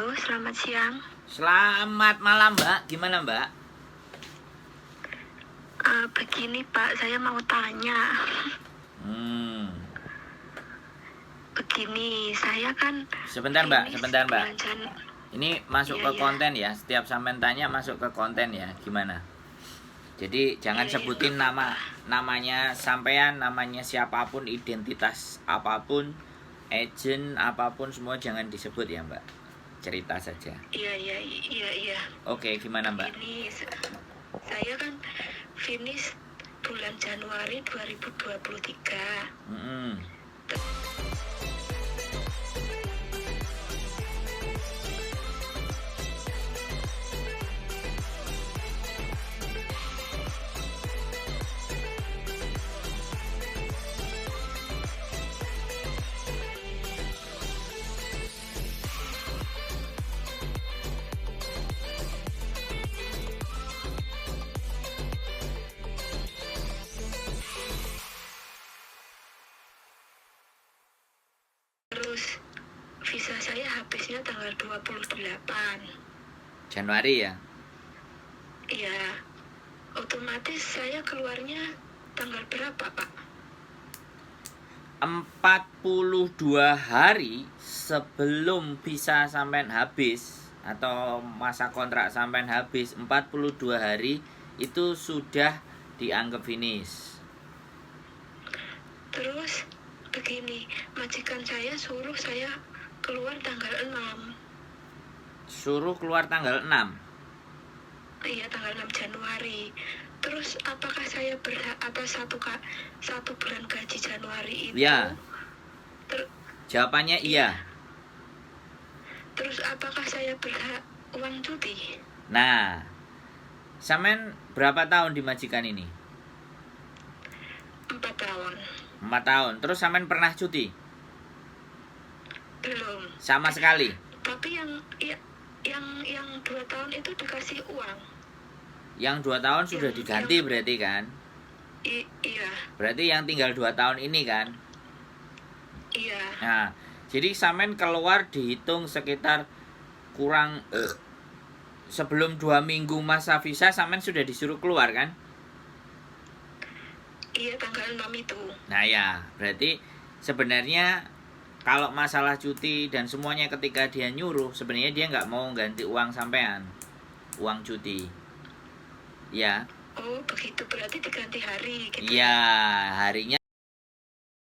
Halo, selamat siang. Selamat malam, Mbak. Gimana, Mbak? Begini Pak, saya mau tanya. Begini, saya kan Sebentar, Mbak. Sebentar, Mbak. bulan Ini masuk Iya, ke iya. konten ya. Setiap sampean tanya masuk ke konten ya. Gimana? Jadi jangan Iya, sebutin nggak apa-apa. namanya sampean, namanya siapapun, identitas apapun, agent apapun, semua jangan disebut ya, Mbak. Cerita saja. Iya. Oke, gimana, Mbak? Ini saya kan finish bulan Januari 2023. Mm-mm. Terus visa saya habisnya tanggal 28. Januari ya. Iya. Otomatis saya keluarnya tanggal berapa, Pak? 42 hari sebelum visa sampean habis atau masa kontrak sampean habis, 42 hari itu sudah dianggap finish. Terus begini, majikan saya suruh saya keluar tanggal 6. Suruh keluar tanggal 6. Iya, tanggal 6 Januari. Terus apakah saya berhak atas satu bulan gaji Januari itu? Ya. Ter- Jawabannya iya. Terus apakah saya berhak uang cuti? Nah, sampean berapa tahun di majikan ini? 4 tahun. 4 tahun. Terus sampean pernah cuti? Belum. Sama sekali. Tapi yang 2 tahun itu dikasih uang. Yang 2 tahun sudah Yang- diganti berarti kan? Iya. Berarti yang tinggal 2 tahun ini kan? Iya. Nah, jadi sampean keluar dihitung sekitar kurang sebelum 2 minggu masa visa sampean sudah disuruh keluar kan? Iya, tanggal 6 itu. Nah ya, berarti sebenarnya kalau masalah cuti dan semuanya ketika dia nyuruh, sebenarnya dia nggak mau ganti uang sampean, uang cuti. Ya, Oh, begitu. Berarti diganti hari gitu. iya harinya